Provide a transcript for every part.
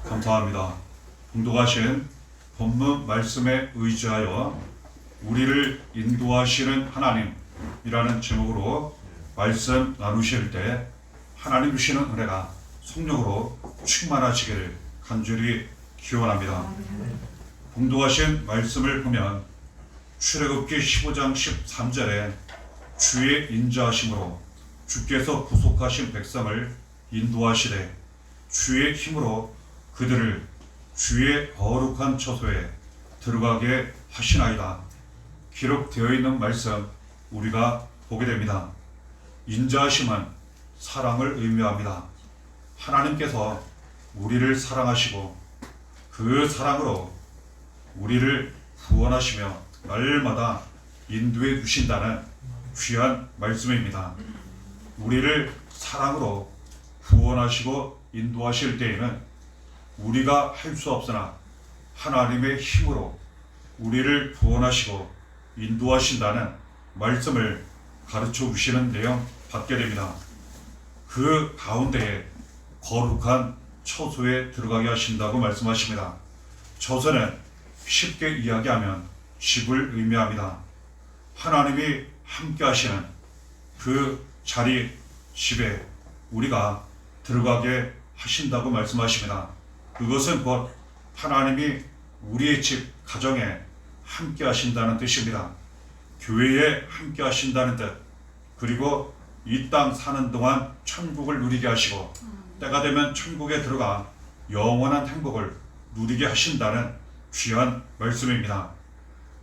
감사합니다. 봉독하신 본문 말씀에 의지하여 우리를 인도하시는 하나님이라는 제목으로 말씀 나누실 때 하나님 주시는 은혜가 성령으로 충만하시기를 간절히 기원합니다. 봉독하신 말씀을 보면 출애굽기 15장 13절에 주의 인자하심으로 주께서 구속하신 백성을 인도하시되 주의 힘으로 그들을 주의 거룩한 처소에 들어가게 하시나이다. 기록되어 있는 말씀 우리가 보게 됩니다. 인자하심은 사랑을 의미합니다. 하나님께서 우리를 사랑하시고 그 사랑으로 우리를 구원하시며 날마다 인도해 주신다는 귀한 말씀입니다. 우리를 사랑으로 구원하시고 인도하실 때에는 우리가 할 수 없으나 하나님의 힘으로 우리를 구원하시고 인도하신다는 말씀을 가르쳐 주시는 내용 받게 됩니다. 그 가운데에 거룩한 처소에 들어가게 하신다고 말씀하십니다. 처소는 쉽게 이야기하면 집을 의미합니다. 하나님이 함께 하시는 그 자리, 집에 우리가 들어가게 하신다고 말씀하십니다. 그것은 곧 하나님이 우리의 집, 가정에 함께 하신다는 뜻입니다. 교회에 함께 하신다는 뜻, 그리고 이 땅 사는 동안 천국을 누리게 하시고 때가 되면 천국에 들어가 영원한 행복을 누리게 하신다는 귀한 말씀입니다.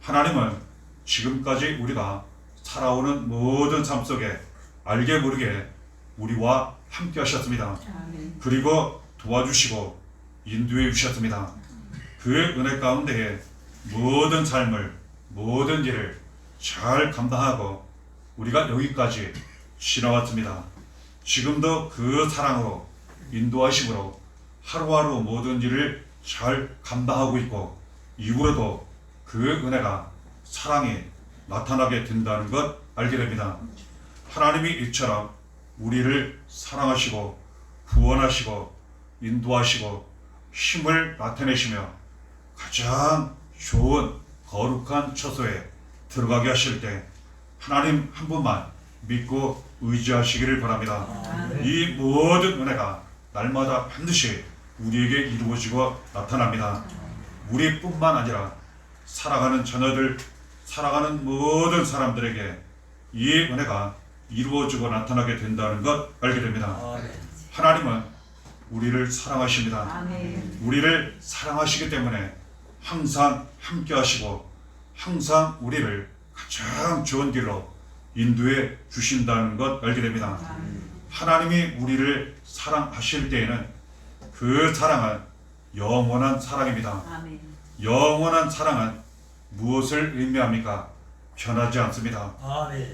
하나님은 지금까지 우리가 살아오는 모든 삶 속에 알게 모르게 우리와 함께 하셨습니다. 그리고 도와주시고 인도해 주셨습니다. 그 은혜 가운데에 모든 삶을, 모든 일을 잘 감당하고 우리가 여기까지 지나왔습니다. 지금도 그 사랑으로 인도하심으로 하루하루 모든 일을 잘 감당하고 있고 이후로도 그 은혜가 사랑이 나타나게 된다는 것 알게 됩니다. 하나님이 이처럼 우리를 사랑하시고 구원하시고 인도하시고 힘을 나타내시며 가장 좋은 거룩한 처소에 들어가게 하실 때 하나님 한 분만 믿고 의지하시기를 바랍니다. 이 모든 은혜가 날마다 반드시 우리에게 이루어지고 나타납니다. 우리뿐만 아니라 살아가는 자녀들, 살아가는 모든 사람들에게 이 은혜가 이루어지고 나타나게 된다는 것 알게 됩니다. 하나님은 우리를 사랑하십니다. 우리를 사랑하시기 때문에 항상 함께 하시고 항상 우리를 가장 좋은 길로 인도해 주신다는 것 알게 됩니다. 하나님이 우리를 사랑하실 때에는 그 사랑은 영원한 사랑입니다. 영원한 사랑은 무엇을 의미합니까? 변하지 않습니다.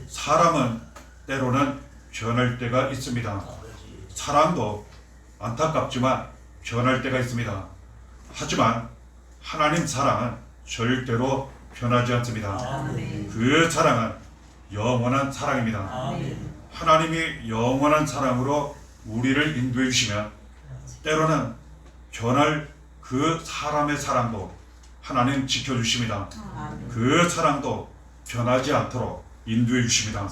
사람은 때로는 변할 때가 있습니다. 사랑도 안타깝지만 변할 때가 있습니다. 하지만 하나님 사랑은 절대로 변하지 않습니다. 그 사랑은 영원한 사랑입니다. 하나님이 영원한 사랑으로 우리를 인도해 주시면 때로는 변할 그 사람의 사랑도 하나님 지켜주십니다. 그 사랑도 변하지 않도록 인도해 주십니다.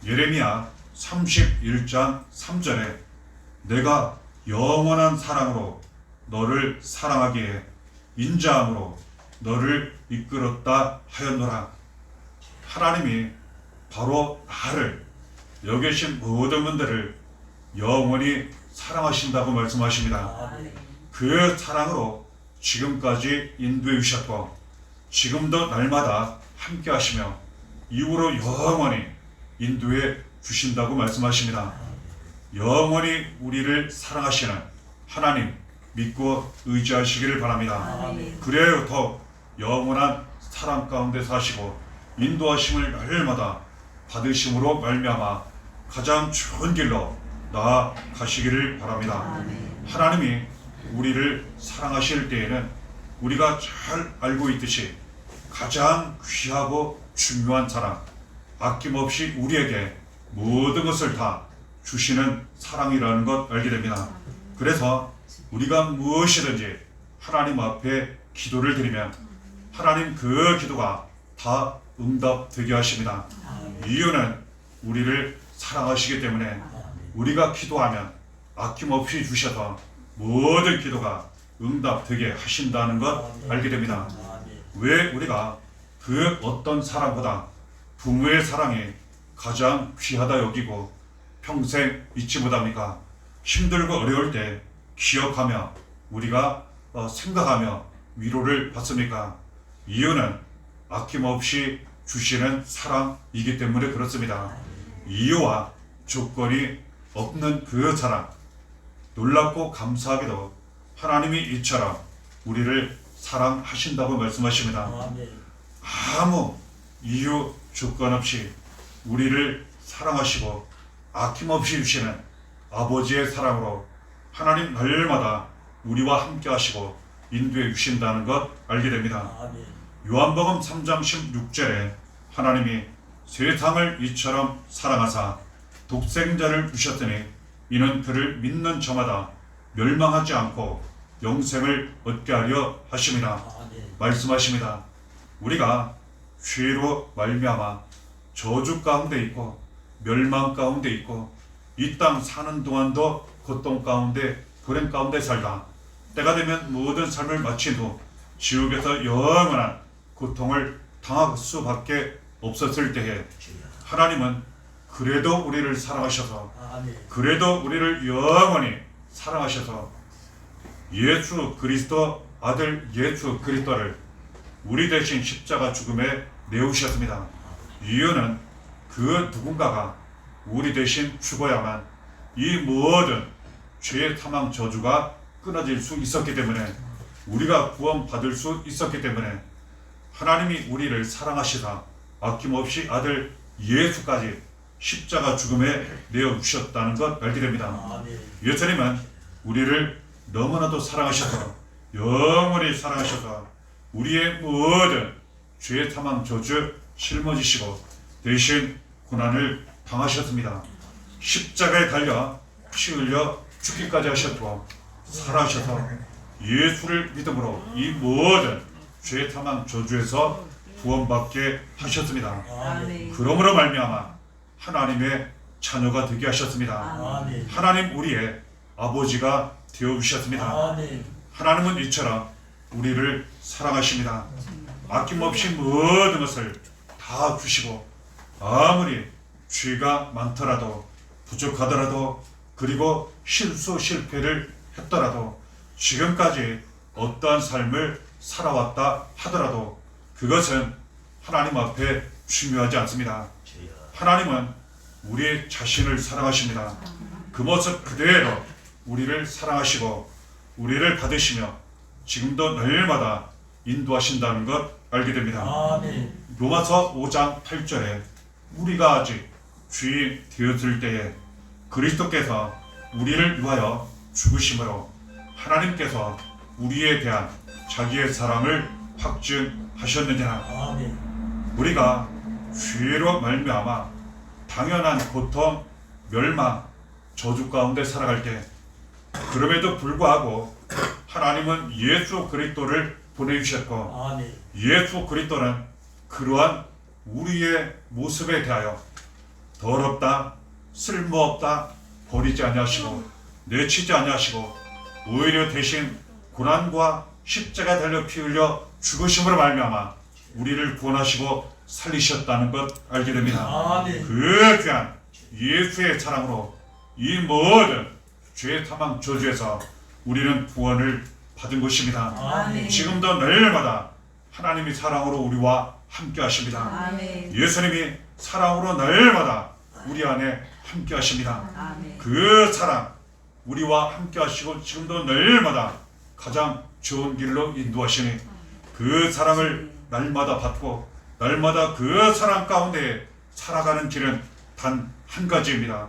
예레미야 31장 3절에 내가 영원한 사랑으로 너를 사랑하기에 인자함으로 너를 이끌었다 하였노라. 하나님이 바로 나를, 여기 계신 모든 분들을 영원히 사랑하신다고 말씀하십니다. 그 사랑으로 지금까지 인도해 주셨고 지금도 날마다 함께 하시며 이후로 영원히 인도해 주신다고 말씀하십니다. 영원히 우리를 사랑하시는 하나님 믿고 의지하시기를 바랍니다. 그래야 더 영원한 사랑 가운데 사시고 인도하심을 날마다 받으심으로 말미암아 가장 좋은 길로 나아가시기를 바랍니다. 하나님이 우리를 사랑하실 때에는 우리가 잘 알고 있듯이 가장 귀하고 중요한 사랑, 아낌없이 우리에게 모든 것을 다 주시는 사랑이라는 것 알게 됩니다. 그래서 우리가 무엇이든지 하나님 앞에 기도를 드리면 하나님 그 기도가 다 응답되게 하십니다. 이유는 우리를 사랑하시기 때문에 우리가 기도하면 아낌없이 주셔서 모든 기도가 응답되게 하신다는 것 알게 됩니다. 왜 우리가 그 어떤 사랑보다 부모의 사랑이 가장 귀하다 여기고 평생 잊지 못합니까? 힘들고 어려울 때 기억하며 우리가 생각하며 위로를 받습니까? 이유는 아낌없이 주시는 사랑이기 때문에 그렇습니다. 이유와 조건이 없는 그 사랑, 놀랍고 감사하게도 하나님이 이처럼 우리를 사랑하신다고 말씀하십니다. 아무 이유 조건 없이 우리를 사랑하시고 아낌없이 주시는 아버지의 사랑으로 하나님 날마다 우리와 함께 하시고 인도해 주신다는 것 알게 됩니다. 요한복음 3장 16절에 하나님이 세상을 이처럼 사랑하사 독생자를 주셨으니 이는 그를 믿는 저마다 멸망하지 않고 영생을 얻게 하려 하심이라 말씀하십니다. 우리가 죄로 말미암아 저주 가운데 있고 멸망 가운데 있고 이 땅 사는 동안도 고통 가운데 불행 가운데 살다 때가 되면 모든 삶을 마친 후 지옥에서 영원한 고통을 당할 수밖에 없었을 때에 하나님은 그래도 우리를 사랑하셔서 그래도 우리를 영원히 사랑하셔서 예수 그리스도 아들 예수 그리스도를 우리 대신 십자가 죽음에 내오셨습니다. 이유는 그 누군가가 우리 대신 죽어야만 이 모든 죄의 사망 저주가 끊어질 수 있었기 때문에 우리가 구원받을 수 있었기 때문에 하나님이 우리를 사랑하시다 아낌없이 아들 예수까지 십자가 죽음에 내어주셨다는 것 알게 됩니다. 예수님은 우리를 너무나도 사랑하셔서 영원히 사랑하셔서 우리의 모든 죄의 사망 저주 짊어지시고 대신 고난을 당하셨습니다. 십자가에 달려 피 흘려 죽기까지 하셨고 살아셔서 예수를 믿음으로 이 모든 죄의 사망 저주에서 구원받게 하셨습니다. 그러므로 말미암아 하나님의 자녀가 되게 하셨습니다. 하나님 우리의 아버지가 되어주셨습니다. 하나님은 이처럼 우리를 사랑하십니다. 아낌없이 모든 것을 다 주시고 아무리 죄가 많더라도 부족하더라도 그리고 실수 실패를 했더라도 지금까지 어떠한 삶을 살아왔다 하더라도 그것은 하나님 앞에 중요하지 않습니다. 하나님은 우리 자신을 사랑하십니다. 그 모습 그대로 우리를 사랑하시고 우리를 받으시며 지금도 날마다 인도하신다는 것 알게 됩니다. 로마서 5장 8절에 우리가 아직 주인 되었을 때에 그리스도께서 우리를 위하여 죽으심으로 하나님께서 우리에 대한 자기의 사랑을 확증하셨느니라. 우리가 죄로 말미암아 당연한 고통, 멸망, 저주 가운데 살아갈 때 그럼에도 불구하고 하나님은 예수 그리스도를 보내주셨고 예수 그리스도는 그러한 우리의 모습에 대하여 더럽다, 쓸모없다, 버리지 아니하시고 내치지 아니하시고 오히려 대신 고난과 십자가 달려 피 흘려 죽으심으로 말미암아 우리를 구원하시고 살리셨다는 것 알게 됩니다. 그 귀한 예수의 사랑으로 이 모든 죄 사망 저주에서 우리는 구원을 받은 것입니다. 지금도 날마다 하나님이 사랑으로 우리와 함께 하십니다. 예수님이 사랑으로 날마다 우리 안에 함께 하십니다. 그 사랑 우리와 함께 하시고 지금도 날마다 가장 좋은 길로 인도하시니 그 사랑을 날마다 받고 날마다 그 사랑 가운데 살아가는 길은 단 한 가지입니다.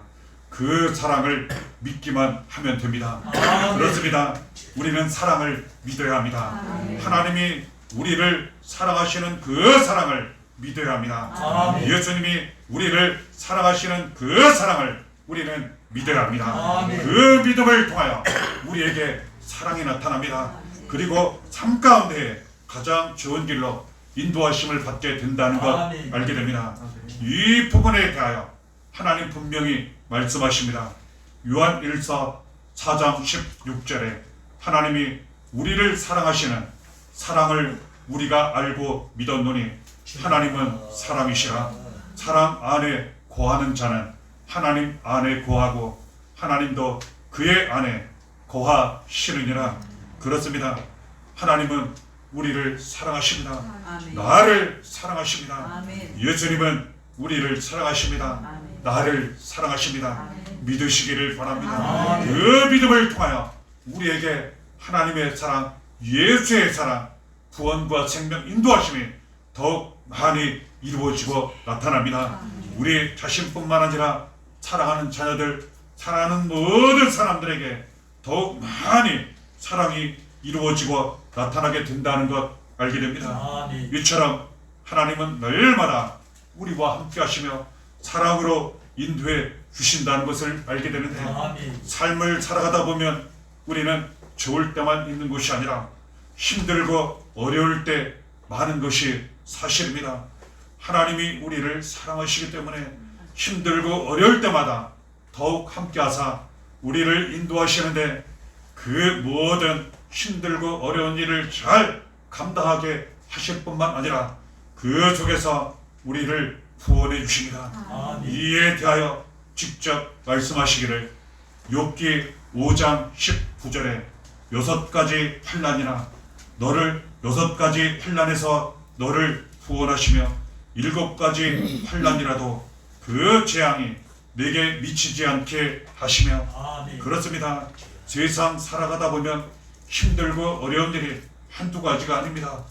그 사랑을 믿기만 하면 됩니다. 그렇습니다. 우리는 사랑을 믿어야 합니다. 하나님이 우리를 사랑하시는 그 사랑을 믿어야 합니다. 예수님이 우리를 사랑하시는 그 사랑을 우리는 믿어야 합니다. 아멘. 그 믿음을 통하여 우리에게 사랑이 나타납니다. 그리고 삶 가운데 가장 좋은 길로 인도하심을 받게 된다는 것 아멘. 알게 됩니다. 이 부분에 대하여 하나님 분명히 말씀하십니다. 요한 1서 4장 16절에 하나님이 우리를 사랑하시는 사랑을 우리가 알고 믿었노니 하나님은 사랑이시라. 사랑 안에 거하는 자는 하나님 안에 거하고 하나님도 그의 안에 거하시느니라. 그렇습니다. 하나님은 우리를 사랑하십니다. 아멘. 나를 사랑하십니다. 아멘. 예수님은 우리를 사랑하십니다. 아멘. 나를 사랑하십니다. 아멘. 믿으시기를 바랍니다. 아멘. 그 믿음을 통하여 우리에게 하나님의 사랑, 예수의 사랑, 구원과 생명 인도하심이 더욱 많이 이루어지고 나타납니다. 우리 자신뿐만 아니라 사랑하는 자녀들, 사랑하는 모든 사람들에게 더욱 많이 사랑이 이루어지고 나타나게 된다는 것 알게 됩니다. 아멘. 이처럼 하나님은 날마다 우리와 함께 하시며 사랑으로 인도해 주신다는 것을 알게 되는데, 아멘. 삶을 살아가다 보면 우리는 좋을 때만 있는 것이 아니라 힘들고 어려울 때 많은 것이 사실입니다. 하나님이 우리를 사랑하시기 때문에 힘들고 어려울 때마다 더욱 함께 하사 우리를 인도하시는데, 그 모든 힘들고 어려운 일을 잘 감당하게 하실 뿐만 아니라 그 속에서 우리를 구원해 주십니다. 아멘. 이에 대하여 직접 말씀하시기를 욥기 5장 19절에 6가지 환난이나 너를 6가지 환난에서 너를 구원하시며 7가지 환난이라도 그 재앙이 내게 미치지 않게 하시며. 아멘. 그렇습니다. 세상 살아가다 보면 힘들고 어려운 일이 한두 가지가 아닙니다.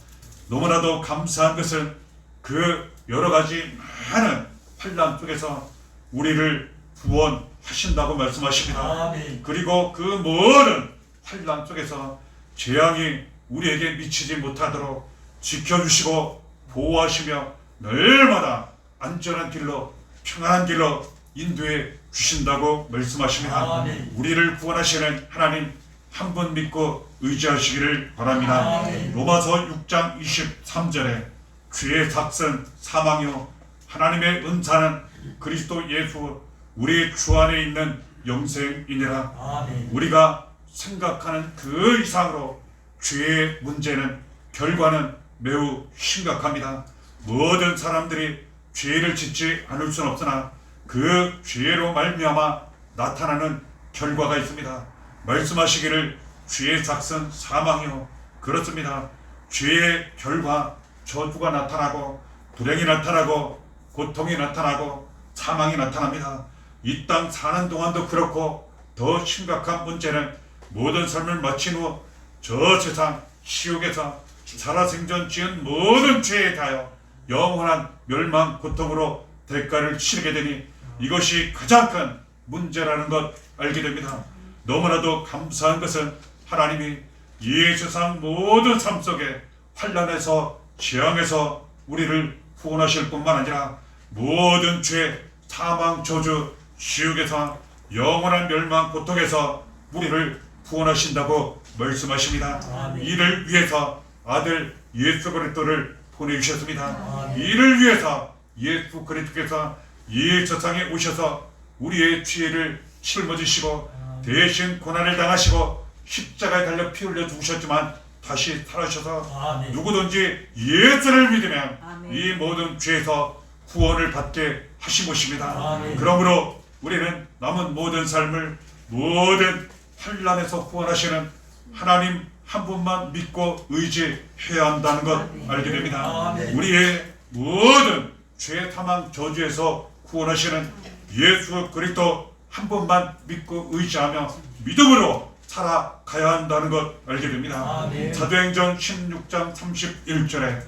너무나도 감사한 것은 그 여러 가지 많은 환난 속에서 우리를 구원하신다고 말씀하십니다. 아멘. 그리고 그 모든 환난 속에서 재앙이 우리에게 미치지 못하도록 지켜주시고 보호하시며 날마다 안전한 길로 평안한 길로 인도해 주신다고 말씀하십니다. 아멘. 우리를 구원하시는 하나님 한 분 믿고 의지하시기를 바랍니다. 아멘. 로마서 6장 23절에 죄의 삭은 사망이요 하나님의 은사는 그리스도 예수 우리 주 안에 있는 영생이니라. 아멘. 우리가 생각하는 그 이상으로 죄의 문제는 결과는 매우 심각합니다. 모든 사람들이 죄를 짓지 않을 수는 없으나 그 죄로 말미암아 나타나는 결과가 있습니다. 말씀하시기를 죄의 삭은 사망이요. 그렇습니다. 죄의 결과 저주가 나타나고 불행이 나타나고 고통이 나타나고 사망이 나타납니다. 이 땅 사는 동안도 그렇고 더 심각한 문제는 모든 삶을 마친 후 저 세상 시옥에서 살아생전 지은 모든 죄에 대하여 영원한 멸망 고통으로 대가를 치르게 되니 이것이 가장 큰 문제라는 것 알게 됩니다. 너무나도 감사한 것은 하나님이 이 세상 모든 삶 속에 환난에서 재앙에서 우리를 구원하실 뿐만 아니라 모든 죄, 사망, 저주, 지옥에서 영원한 멸망, 고통에서 우리를 구원하신다고 말씀하십니다. 아멘. 이를 위해서 아들 예수 그리스도를 보내주셨습니다. 아멘. 이를 위해서 예수 그리스도께서 이 세상에 오셔서 우리의 죄를 짊어지시고 대신 고난을 당하시고 십자가에 달려 피 흘려 죽으셨지만 다시 살아셔서 아멘. 누구든지 예수를 믿으면 아멘. 이 모든 죄에서 구원을 받게 하신 것입니다. 아멘. 그러므로 우리는 남은 모든 삶을 모든 환난에서 구원하시는 하나님 한 분만 믿고 의지해야 한다는 것 아멘. 알게 됩니다. 아멘. 우리의 모든 죄, 사망, 저주에서 구원하시는 예수 그리스도 한 분만 믿고 의지하며 믿음으로 살아가야 한다는 것 알게 됩니다. 아멘. 사도행전 16장 31절에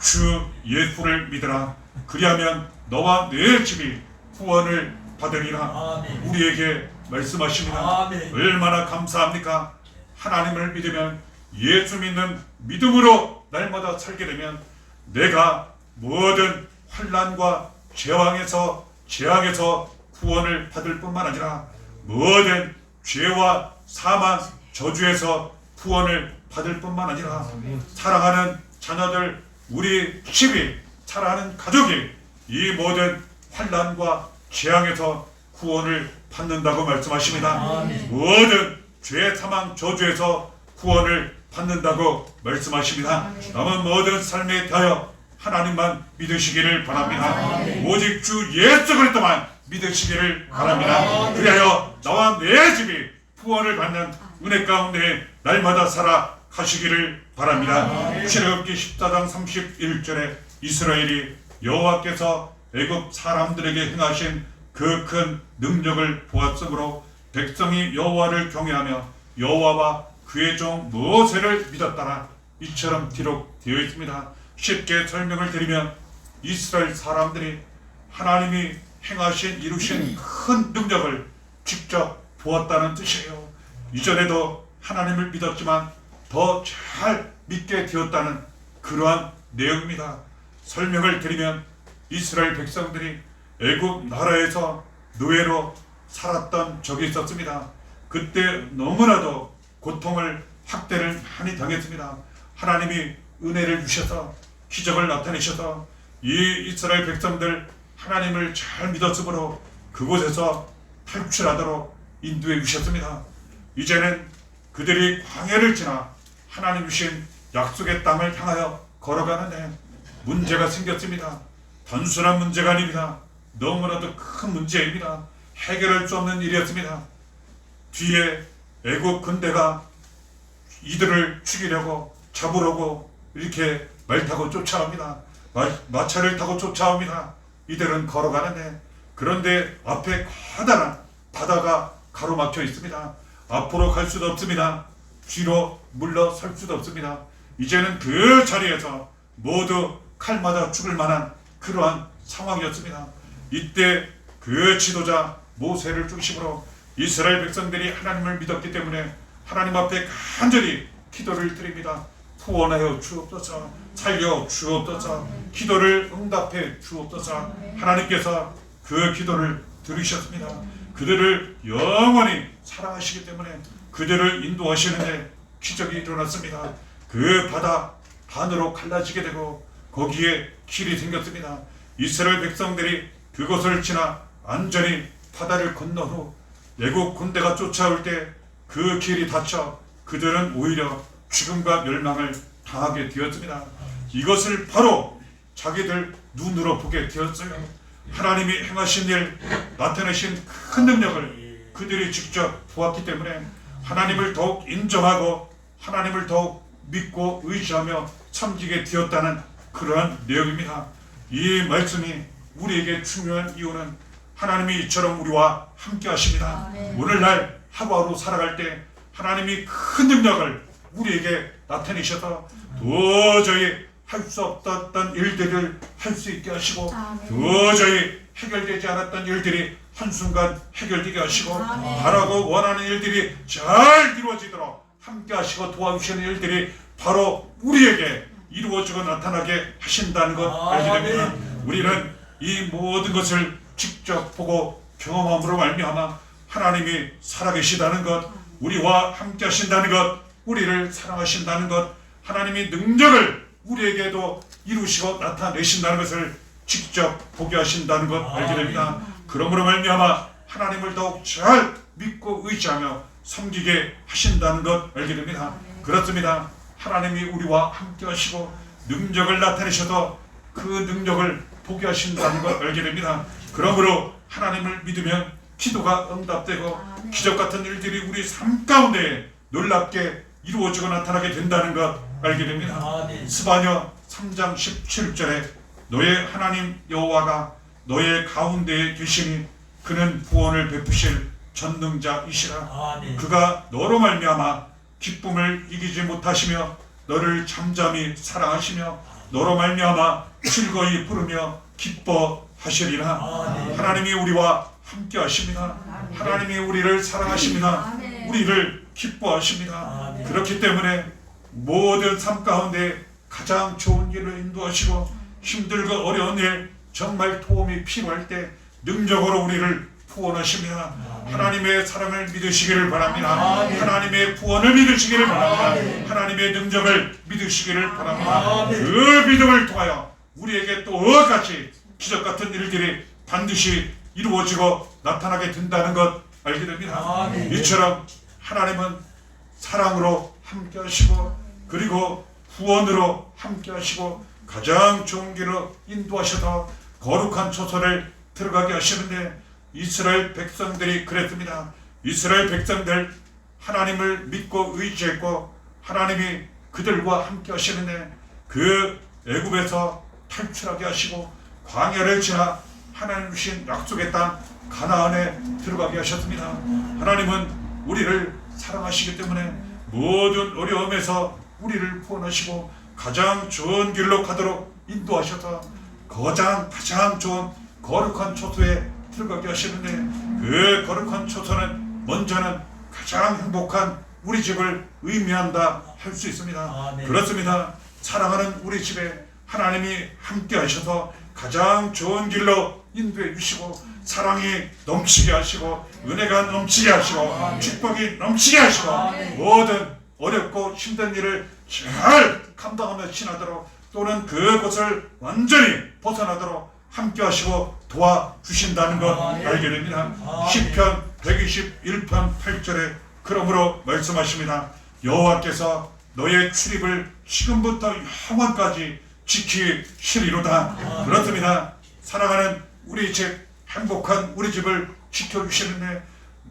주 예수를 믿으라 그리하면 너와 내 집이 구원을 받으리라. 아멘. 우리에게 말씀하십니다. 아멘. 얼마나 감사합니까? 하나님을 믿으면 예수 믿는 믿음으로 날마다 살게 되면 내가 모든 환난과 재앙에서 구원을 받을 뿐만 아니라 모든 죄와 사망, 저주에서 구원을 받을 뿐만 아니라 사랑하는 자녀들, 우리 집이, 사랑하는 가족이 이 모든 환난과 재앙에서 구원을 받는다고 말씀하십니다. 모든 죄, 사망, 저주에서 구원을 받는다고 말씀하십니다. 남은 모든 삶에 대하여 하나님만 믿으시기를 바랍니다. 오직 주 예수 그리스도만 믿으시기를 바랍니다. 그리하여 나와 내 집이 구원을 받는 은혜 가운데 날마다 살아가시기를 바랍니다. 출애굽기 14장 31절에 이스라엘이 여호와께서 애굽 사람들에게 행하신 그 큰 능력을 보았으므로 백성이 여호와를 경외하며 여호와와 그의 종 모세를 믿었다라. 이처럼 기록되어 있습니다. 쉽게 설명을 드리면 이스라엘 사람들이 하나님이 행하신 이루신 큰 능력을 직접 보았다는 뜻이에요. 이전에도 하나님을 믿었지만 더 잘 믿게 되었다는 그러한 내용입니다. 설명을 드리면 이스라엘 백성들이 애굽 나라에서 노예로 살았던 적이 있었습니다. 그때 너무나도 고통을, 학대를 많이 당했습니다. 하나님이 은혜를 주셔서 기적을 나타내셔서 이 이스라엘 백성들 하나님을 잘 믿었으므로 그곳에서 탈출하도록 인도해 주셨습니다. 이제는 그들이 광야를 지나 하나님 주신 약속의 땅을 향하여 걸어가는데 문제가 생겼습니다. 단순한 문제가 아닙니다. 너무나도 큰 문제입니다. 해결할 수 없는 일이었습니다. 뒤에 애국 군대가 이들을 죽이려고, 잡으려고 이렇게 말 타고 쫓아옵니다. 마차를 타고 쫓아옵니다. 이들은 걸어가는데, 그런데 앞에 커다란 바다가 가로막혀 있습니다. 앞으로 갈 수도 없습니다. 뒤로 물러설 수도 없습니다. 이제는 그 자리에서 모두 칼 맞아 죽을 만한 그러한 상황이었습니다. 이때 그 지도자 모세를 중심으로 이스라엘 백성들이 하나님을 믿었기 때문에 하나님 앞에 간절히 기도를 드립니다. 구원하여 주옵소서, 살려 주옵소서, 기도를 응답해 주옵소서. 하나님께서 그 기도를 들으셨습니다. 그들을 영원히 사랑하시기 때문에 그들을 인도하시는데 기적이 일어났습니다. 그 바다 반으로 갈라지게 되고 거기에 길이 생겼습니다. 이스라엘 백성들이 그것을 지나 안전히 바다를 건너 후 애국 군대가 쫓아올 때 그 길이 닫혀 그들은 오히려 죽음과 멸망을 당하게 되었습니다. 이것을 바로 자기들 눈으로 보게 되었어요. 하나님이 행하신 일, 나타내신 큰 능력을 그들이 직접 보았기 때문에 하나님을 더욱 인정하고 하나님을 더욱 믿고 의지하며 섬기게 되었다는 그러한 내용입니다. 이 말씀이 우리에게 중요한 이유는 하나님이 이처럼 우리와 함께 하십니다. 오늘날 하루하루 살아갈 때 하나님이 큰 능력을 우리에게 나타내셔서 도저히 할 수 없었던 일들을 할 수 있게 하시고 도저히 해결되지 않았던 일들이 한순간 해결되게 하시고 바라고 원하는 일들이 잘 이루어지도록 함께 하시고 도와주시는 일들이 바로 우리에게 이루어지고 나타나게 하신다는 것 알게 됩니다. 우리는 이 모든 것을 직접 보고 경험함으로 말미암아 하나님이 살아계시다는 것, 우리와 함께 하신다는 것, 우리를 사랑하신다는 것, 하나님이 능력을 우리에게도 이루시고 나타내신다는 것을 직접 보게 하신다는 것 알게 됩니다. 그러므로 말미암아 하나님을 더욱 잘 믿고 의지하며 섬기게 하신다는 것 알게 됩니다. 그렇습니다. 하나님이 우리와 함께 하시고 능력을 나타내셔서 그 능력을 보게 하신다는 것 알게 됩니다. 그러므로 하나님을 믿으면 기도가 응답되고 기적 같은 일들이 우리 삶 가운데 놀랍게 이루어지고 나타나게 된다는 것 알게 됩니다. 스바냐 3장 17절에 너의 하나님 여호와가 너의 가운데에 계시니 그는 구원을 베푸실 전능자이시라. 그가 너로 말미암아 기쁨을 이기지 못하시며 너를 잠잠히 사랑하시며 너로 말미암아 즐거이 부르며 기뻐하시리라. 하나님이 우리와 함께 하십니다. 하나님이 우리를 사랑하십니다. 우리를 기뻐하십니다. 그렇기 때문에 모든 삶 가운데 가장 좋은 길을 인도하시고 힘들고 어려운 일, 정말 도움이 필요할 때 능력으로 우리를 구원하십니다. 하나님의 사랑을 믿으시기를 바랍니다. 하나님의 구원을 믿으시기를 바랍니다. 하나님의 능력을 믿으시기를 바랍니다. 그 믿음을 통하여 우리에게 똑같이 기적같은 일들이 반드시 이루어지고 나타나게 된다는 것 알게 됩니다. 이처럼 하나님은 사랑으로 함께 하시고 그리고 구원으로 함께 하시고 가장 좋은 길로 인도하셔서 거룩한 초소를 들어가게 하시는데 이스라엘 백성들이 그랬습니다. 이스라엘 백성들 하나님을 믿고 의지했고 하나님이 그들과 함께 하시는데 그 애굽에서 탈출하게 하시고 광야를 지나 하나님 주신 약속의 땅 가나안에 들어가게 하셨습니다. 하나님은 우리를 사랑하시기 때문에 모든 어려움에서 우리를 구원하시고 가장 좋은 길로 가도록 인도하셔서 가장 좋은 거룩한 초소에 들어가게 하시는데 그 거룩한 초소는 먼저는 가장 행복한 우리 집을 의미한다 할 수 있습니다. 그렇습니다. 사랑하는 우리 집에 하나님이 함께 하셔서 가장 좋은 길로 인도해 주시고 사랑이 넘치게 하시고 은혜가 넘치게 하시고 축복이 넘치게 하시고 모든 어렵고 힘든 일을 잘 감당하며 지나도록 또는 그곳을 완전히 벗어나도록 함께 하시고 도와주신다는 것 알게 됩니다. 시편 121편 8절에 그러므로 말씀하십니다. 여호와께서 너의 출입을 지금부터 영원까지 지키시리로다. 그렇습니다. 사랑하는 우리 집 행복한 우리 집을 지켜주시는데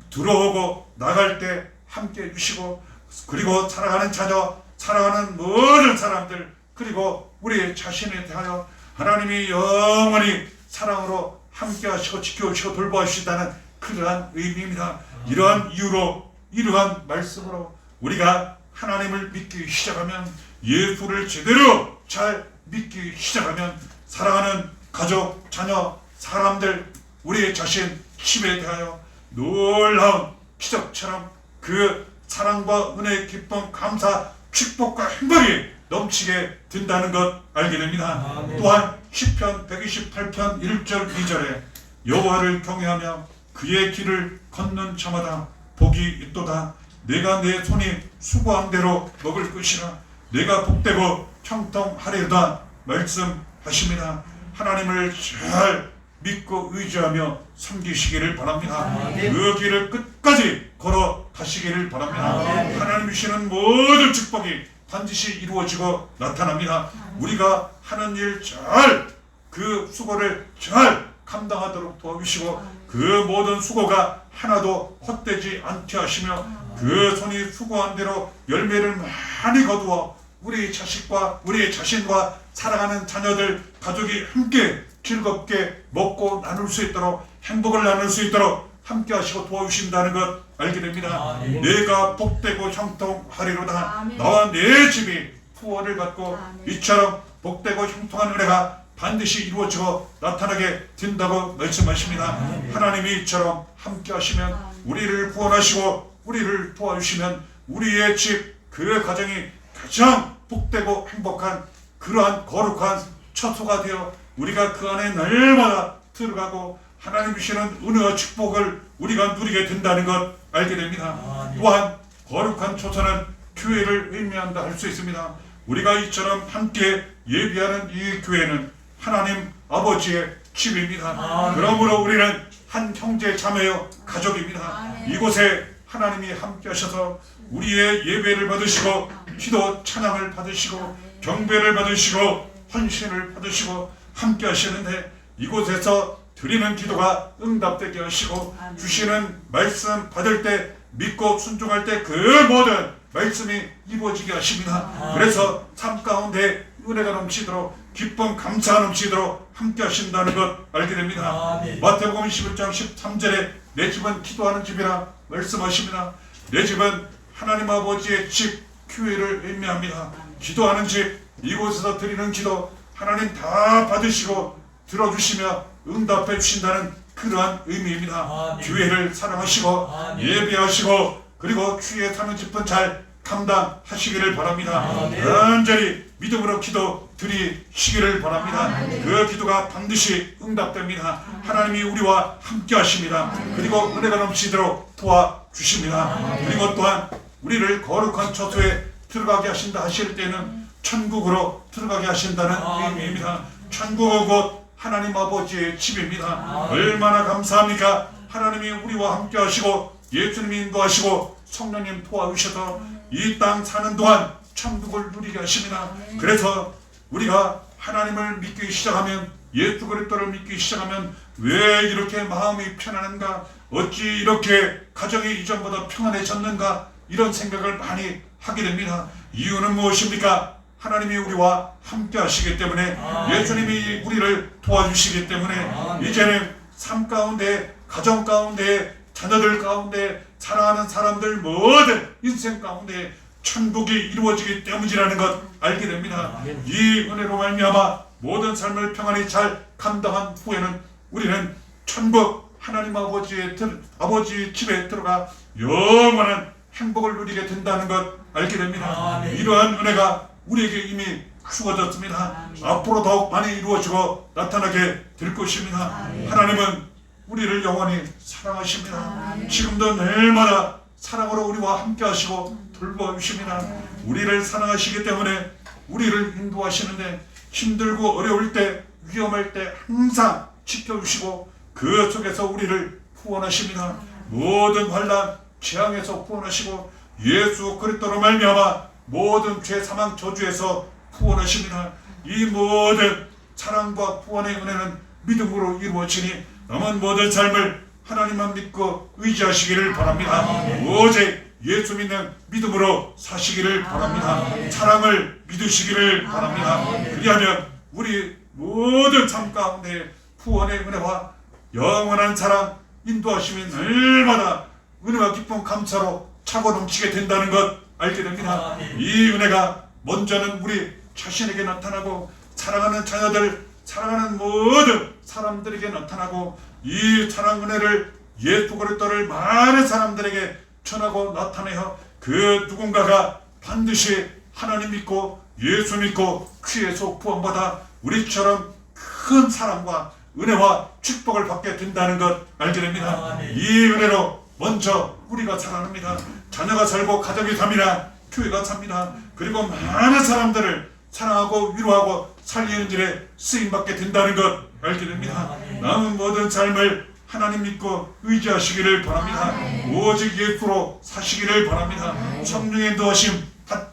들어오고 나갈 때 함께 해주시고 그리고 사랑하는 자녀 사랑하는 모든 사람들 그리고 우리 자신에 대하여 하나님이 영원히 사랑으로 함께 하시고 지켜주시고 돌보아주신다는 그러한 의미입니다. 이러한 이유로 이러한 말씀으로 우리가 하나님을 믿기 시작하면 예수를 제대로 잘 믿기 시작하면 사랑하는 가족, 자녀, 사람들, 우리의 자신, 힘에 대하여 놀라운 기적처럼 그 사랑과 은혜, 기쁨, 감사, 축복과 행복이 넘치게 된다는 것 알게 됩니다. 또한 시편 128편 1절 2절에 여호와를 경외하며 그의 길을 걷는 자마다 복이 있도다. 내가 내 손이 수고한 대로 먹을 것이라. 내가 복되고 형통하리로다 말씀하십니다. 하나님을 잘 믿고 의지하며 섬기시기를 바랍니다. 그 길을 끝까지 걸어 가시기를 바랍니다. 하나님 주시는 모든 축복이 반드시 이루어지고 나타납니다. 우리가 하는 일 잘 그 수고를 잘 감당하도록 도와주시고 그 모든 수고가 하나도 헛되지 않게 하시며 그 손이 수고한 대로 열매를 많이 거두어 우리 자식과 우리 자신과 사랑하는 자녀들 가족이 함께 즐겁게 먹고 나눌 수 있도록 행복을 나눌 수 있도록 함께 하시고 도와주신다는 것 알게 됩니다. 내가 복되고 형통하리로다. 나와 내 집이 구원을 받고 이처럼 복되고 형통한 은혜가 반드시 이루어지고 나타나게 된다고 말씀하십니다. 하나님이 이처럼 함께 하시면 우리를 구원하시고 우리를 도와주시면 우리의 집 그 가정이 가장 복되고 행복한 그러한 거룩한 처소가 되어 우리가 그 안에 날마다 들어가고 하나님 주시는 은혜와 축복을 우리가 누리게 된다는 것 알게 됩니다. 또한 거룩한 초소는 교회를 의미한다 할 수 있습니다. 우리가 이처럼 함께 예비하는 이 교회는 하나님 아버지의 집입니다. 그러므로 우리는 한 형제 자매요 가족입니다. 이곳에 하나님이 함께 하셔서 우리의 예배를 받으시고 기도 찬양을 받으시고 경배를 받으시고 헌신을 받으시고 함께 하시는데 이곳에서 드리는 기도가 응답되게 하시고 주시는 말씀 받을 때 믿고 순종할 때 그 모든 말씀이 이루어지게 하십니다. 그래서 삶 가운데 은혜가 넘치도록 기쁨 감사가 넘치도록 함께 하신다는 것 알게 됩니다. 마태복음 11장 13절에 내 집은 기도하는 집이라 말씀하십니다. 내 집은 하나님 아버지의 집 교회를 의미합니다. 기도하는 집 이곳에서 드리는 기도 하나님 다 받으시고 들어주시며 응답해 주신다는 그러한 의미입니다. 교회를 사랑하시고 예배하시고 그리고 주의 사는 집은 잘 감당하시기를 바랍니다. 간절히 믿음으로 기도 드리시기를 바랍니다. 그 기도가 반드시 응답됩니다. 하나님이 우리와 함께 하십니다. 그리고 은혜가 넘치도록 도와주십니다. 그리고 또한 우리를 거룩한 처소에 들어가게 하신다 하실 때는 천국으로 들어가게 하신다는 의미입니다. 천국은 곧 하나님 아버지의 집입니다. 얼마나 감사합니까? 하나님이 우리와 함께 하시고 예수님이 인도하시고 성령님 도와주셔서 이 땅 사는 동안 천국을 누리게 하십니다. 그래서 우리가 하나님을 믿기 시작하면, 예수 그리스도를 믿기 시작하면 왜 이렇게 마음이 편안한가, 어찌 이렇게 가정이 이전보다 평안해졌는가, 이런 생각을 많이 하게 됩니다. 이유는 무엇입니까? 하나님이 우리와 함께 하시기 때문에, 예수님이 우리를 도와주시기 때문에, 이제는 삶 가운데, 가정 가운데, 자녀들 가운데, 사랑하는 사람들 모든 인생 가운데 천국이 이루어지기 때문이라는 것 알게 됩니다. 이 은혜로 말미암아 모든 삶을 평안히 잘 감당한 후에는 우리는 천국 하나님 아버지 집에 들어가 영원한 행복을 누리게 된다는 것 알게 됩니다. 이러한 은혜가 우리에게 이미 주어졌습니다. 앞으로 더욱 많이 이루어지고 나타나게 될 것입니다. 하나님은 우리를 영원히 사랑하십니다. 지금도 날마다 사랑으로 우리와 함께 하시고 돌보아주십니다. 우리를 사랑하시기 때문에 우리를 인도하시는데, 힘들고 어려울 때, 위험할 때 항상 지켜주시고 그 속에서 우리를 구원하십니다. 모든 환난, 재앙에서 구원하시고 예수 그리스도로 말미암아 모든 죄, 사망, 저주에서 구원하십니다. 이 모든 사랑과 구원의 은혜는 믿음으로 이루어지니 남은 모든 삶을 하나님만 믿고 의지하시기를 바랍니다. 오직 예수 믿는 믿음으로 사시기를 바랍니다. 사랑을 믿으시기를 바랍니다. 그리하면 우리 모든 삶 가운데 구원의 은혜와 영원한 사랑, 인도하심이 날마다 은혜와 기쁨, 감사로 차고 넘치게 된다는 것 알게 됩니다. 이 은혜가 먼저는 우리 자신에게 나타나고, 사랑하는 자녀들, 사랑하는 모든 사람들에게 나타나고, 이 사랑 은혜를 예수 그리스도를 많은 사람들에게 전하고 나타내어 그 누군가가 반드시 하나님 믿고 예수 믿고 귀에서 구원받아 우리처럼 큰 사랑과 은혜와 축복을 받게 된다는 것 알게 됩니다. 이 은혜로 먼저 우리가 살아납니다. 자녀가 살고 가정이 삽니다. 교회가 삽니다. 그리고 많은 사람들을 사랑하고 위로하고 살리는 일에 쓰임받게 된다는 것 알게 됩니다. 남은 모든 삶을 하나님 믿고 의지하시기를 바랍니다. 오직 예수로 사시기를 바랍니다. 성령의 인도하심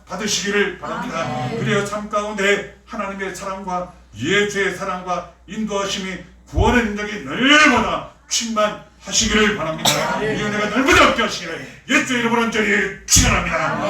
받으시기를 바랍니다. 그래야 삶 가운데 하나님의 사랑과 예수의 사랑과 인도하심이 구원의 능력이 날마다 충만하시기를 바랍니다. 이 은혜가 날마다 함께 하시기를 예수의 이름으로 간절히 축원합니다.